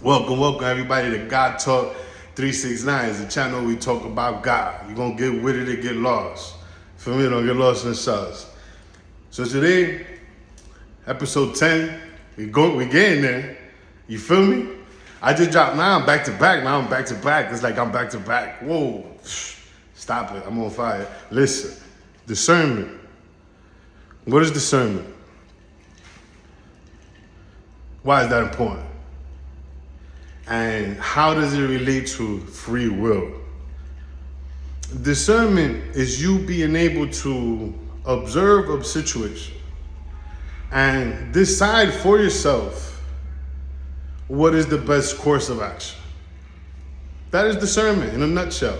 Welcome everybody to God Talk 369. It's a channel where we talk about God. You're gonna get with it or get lost. For me, don't get lost in the sauce. So today, episode 10, we getting there. You feel me? I just dropped now, I'm back to back. It's like I'm back to back. Whoa, stop it, I'm on fire. Listen, discernment. What is discernment? Why is that important? And how does it relate to free will? Discernment is you being able to observe a situation and decide for yourself what is the best course of action. That is discernment in a nutshell.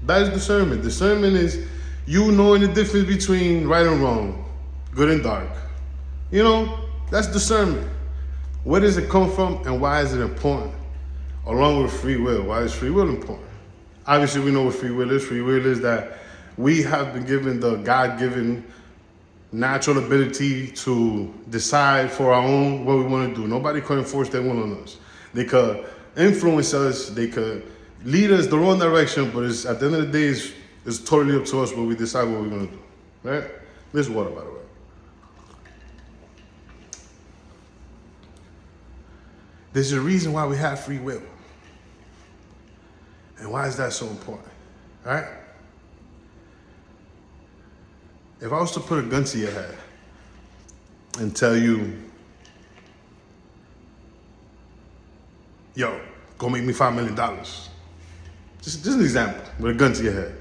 That is discernment. Discernment is you knowing the difference between right and wrong, good and dark. You know, that's discernment. Where does it come from and why is it important? Along with free will. Why is free will important? Obviously, we know what free will is. Free will is that we have been given the God-given natural ability to decide for our own what we want to do. Nobody can enforce their will on us. They could influence us. They could lead us the wrong direction, but at the end of the day, it's totally up to us what we decide what we're going to do. Right? This water, by the way. There's a reason why we have free will. And why is that so important? All right? If I was to put a gun to your head and tell you, yo, go make me $5 million. Just an example, with a gun to your head.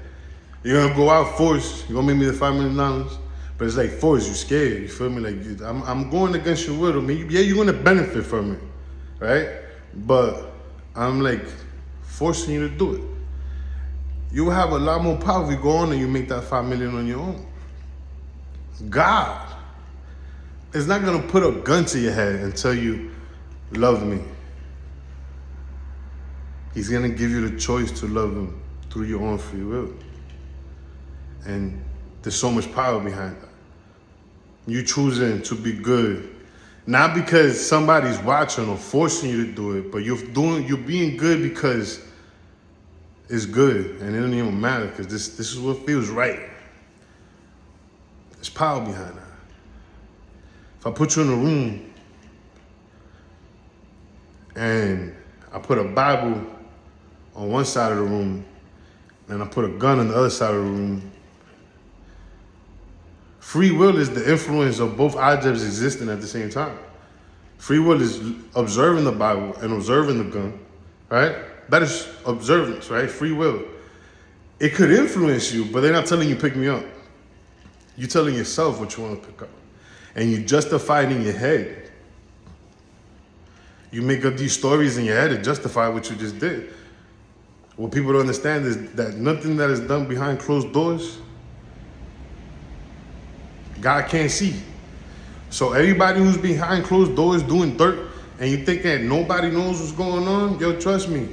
You're gonna go out force, you're gonna make me the $5 million, but it's like force, you're scared, you feel me? Like, I'm going against your will. I mean, yeah, you're gonna benefit from it. Right? But I'm like forcing you to do it. You will have a lot more power if you go on and you make that $5 million on your own. God is not gonna put a gun to your head and tell you, love me. He's gonna give you the choice to love him through your own free will. And there's so much power behind that. You choosing to be good. Not because somebody's watching or forcing you to do it, but you're being good because it's good, and it doesn't even matter because this is what feels right. There's power behind that. If I put you in a room and I put a Bible on one side of the room and I put a gun on the other side of the room, free will is the influence of both objects existing at the same time. Free will is observing the Bible and observing the gun, right? That is observance, right? Free will. It could influence you, but they're not telling you pick me up. You're telling yourself what you want to pick up. And you justify it in your head. You make up these stories in your head to justify what you just did. What people don't understand is that nothing that is done behind closed doors, God can't see. So everybody who's behind closed doors doing dirt and you think that nobody knows what's going on, yo, trust me.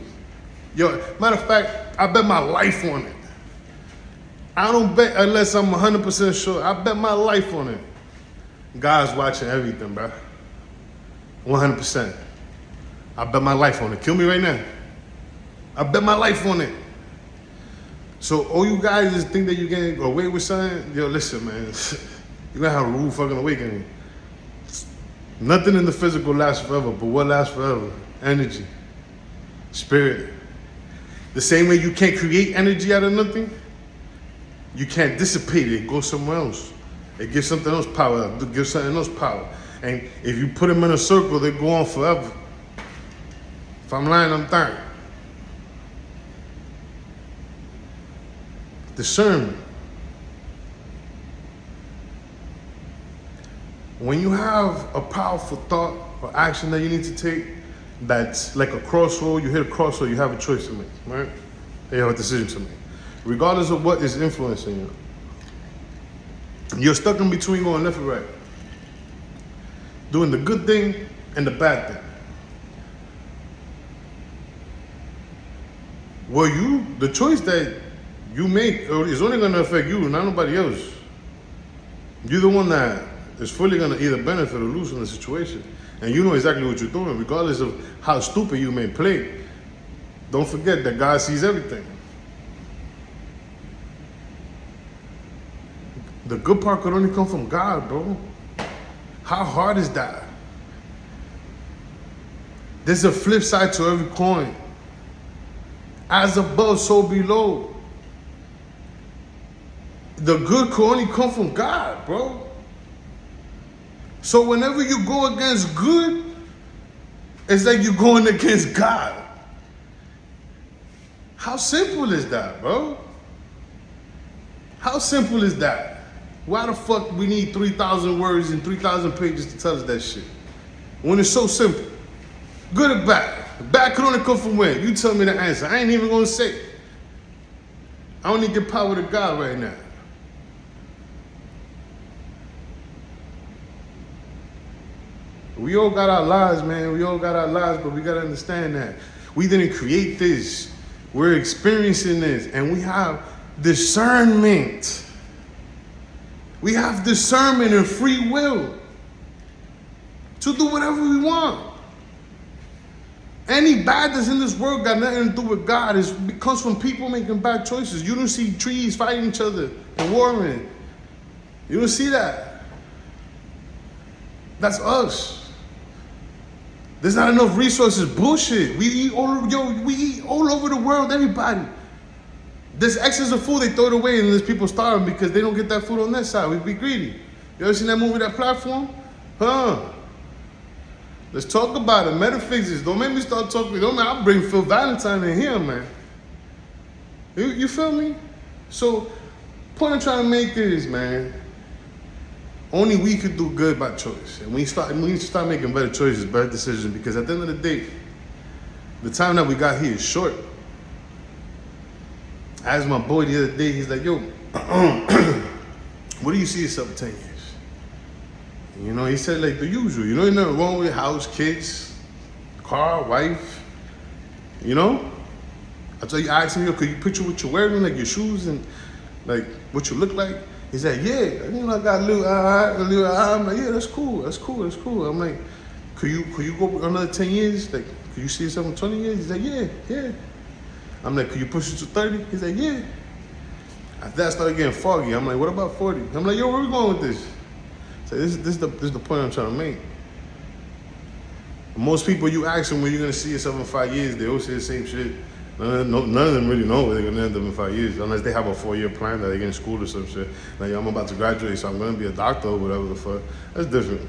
Yo, matter of fact, I bet my life on it. I don't bet unless I'm 100% sure. I bet my life on it. God's watching everything, bro. 100%. I bet my life on it. Kill me right now. I bet my life on it. So all you guys just think that you get away with something, yo, listen, man. You're gonna have a rude fucking awakening. Nothing in the physical lasts forever, but what lasts forever? Energy, spirit. The same way you can't create energy out of nothing, you can't dissipate it, go somewhere else. It gives something else power, it gives something else power. And if you put them in a circle, they go on forever. If I'm lying, I'm dying. Discernment. When you have a powerful thought or action that you need to take, that's like a crossroad, you hit a crossroad, you have a choice to make, right? You have a decision to make. Regardless of what is influencing you. You're stuck in between going left or right. Doing the good thing and the bad thing. Well, the choice that you make is only gonna affect you, not nobody else. You're the one that is fully gonna either benefit or lose from the situation. And you know exactly what you're doing, regardless of how stupid you may play. Don't forget that God sees everything. The good part could only come from God, bro. How hard is that? There's a flip side to every coin. As above, so below. The good could only come from God, bro. So whenever you go against good, it's like you're going against God. How simple is that, bro? How simple is that? Why the fuck we need 3,000 words and 3,000 pages to tell us that shit? When it's so simple. Good or bad? Bad could only come from where? You tell me the answer. I ain't even gonna say it. I only give power to God right now. We all got our lives, man. We all got our lives, but we gotta understand that. We didn't create this. We're experiencing this, and we have discernment. We have discernment and free will to do whatever we want. Any bad that's in this world got nothing to do with God. It comes from people making bad choices. You don't see trees fighting each other and warring. You don't see that. That's us. There's not enough resources. Bullshit. We eat all over the world, everybody. There's excess of food, they throw it away, and there's people starving because they don't get that food on their side. We be greedy. You ever seen that movie, That Platform? Huh? Let's talk about it. Metaphysics. Don't make me start talking. I'll bring Phil Valentine in here, man. You feel me? So, point I'm trying to make is, man, only we could do good by choice. And we need to start making better choices, better decisions, because at the end of the day, the time that we got here is short. I asked my boy the other day, he's like, yo, what do you see yourself in 10 years? You know, he said like the usual, you know, there's nothing wrong with house, kids, car, wife, you know? I asked him, yo, could you picture what you're wearing, like your shoes and like what you look like? He said, yeah, you know, I got a little eye. I'm like, yeah, that's cool. I'm like, could you go another 10 years? Like, could you see yourself in 20 years? He's like, yeah. I'm like, could you push it to 30? He's like, yeah. After that, I started getting foggy. I'm like, what about 40? I'm like, yo, where we going with this? So this is the point I'm trying to make. Most people, you ask them when you're gonna see yourself in 5 years, they all say the same shit. None of them really know where they're gonna end up in 5 years, unless they have a 4-year plan that they get in school or some shit. Like, I'm about to graduate, so I'm gonna be a doctor or whatever the fuck. That's different.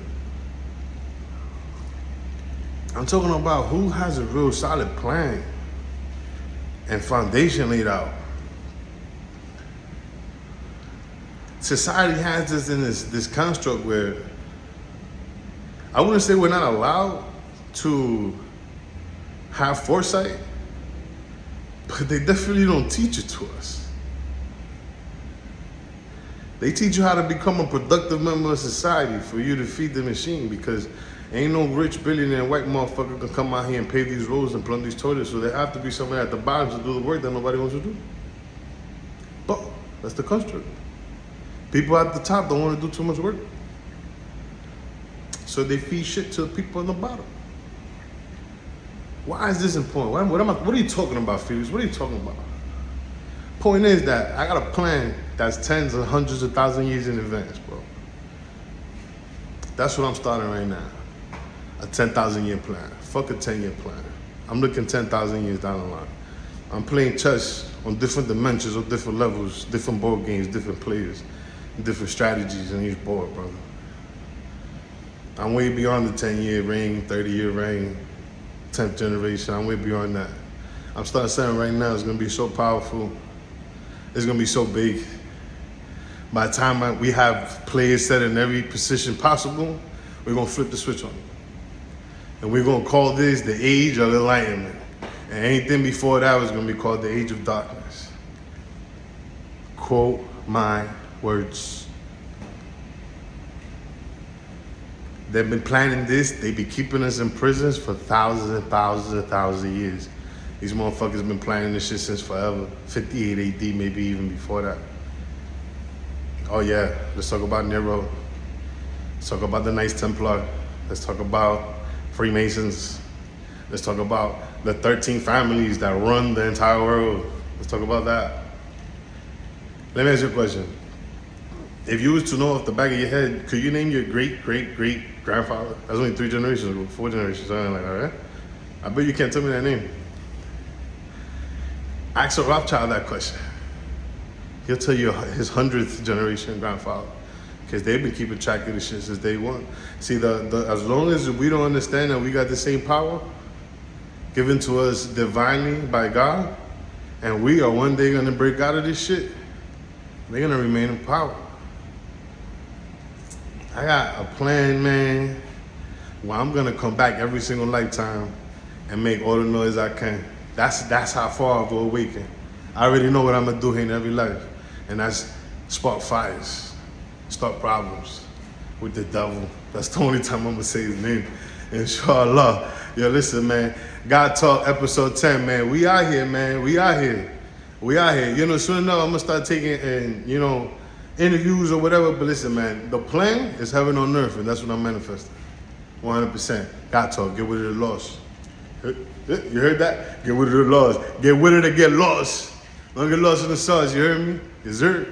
I'm talking about who has a real solid plan and foundation laid out. Society has us in this construct where I wouldn't say we're not allowed to have foresight, but they definitely don't teach it to us. They teach you how to become a productive member of society for you to feed the machine, because ain't no rich billionaire white motherfucker can come out here and pave these roads and plumb these toilets, so there have to be someone at the bottom to do the work that nobody wants to do. But that's the construct. People at the top don't want to do too much work, so they feed shit to the people on the bottom. Why is this important? What are you talking about, Felix? What are you talking about? Point is that I got a plan that's tens and hundreds of thousands of years in advance, bro. That's what I'm starting right now. A 10,000 year plan. Fuck a 10-year plan. I'm looking 10,000 years down the line. I'm playing chess on different dimensions, on different levels, different board games, different players, different strategies in each board, brother. I'm way beyond the 10-year reign, 30-year reign, 10th generation. I'm way beyond that. I'm starting saying right now, it's gonna be so powerful. It's gonna be so big. By the time we have players set in every position possible, we're gonna flip the switch on it. And we're gonna call this the age of enlightenment. And anything before that was gonna be called the age of darkness. Quote my words. They've been planning this. They be keeping us in prisons for thousands and thousands and thousands of years. These motherfuckers been planning this shit since forever. 58 AD, maybe even before that. Oh yeah, let's talk about Nero. Let's talk about the Knights Templar. Let's talk about Freemasons. Let's talk about the 13 families that run the entire world. Let's talk about that. Let me ask you a question. If you was to know off the back of your head, could you name your great-great-great-grandfather? That's only 3 generations, 4 generations, something like that, right? I bet you can't tell me that name. Ask a Rothschild that question. He'll tell you his 100th generation grandfather, because they've been keeping track of this shit since day one. See, as long as we don't understand that we got the same power given to us divinely by God, and we are one day gonna break out of this shit, they're gonna remain in power. I got a plan, man, where I'm gonna come back every single lifetime and make all the noise I can. That's how far I've awakened. I already know what I'm gonna do here in every life, and that's spark fires, start problems with the devil. That's the only time I'm gonna say his name, inshallah. Yo, listen, man, God Talk episode 10, man. We out here, man. We out here. You know, soon enough, I'm gonna start taking, interviews or whatever. But listen, man, the plan is heaven on earth, and that's what I'm manifesting. 100%. God Talk. Get rid of the loss. You heard that? Get rid of the loss. Get rid of the get lost. Don't get lost in the sauce. You heard me? Yes, sir.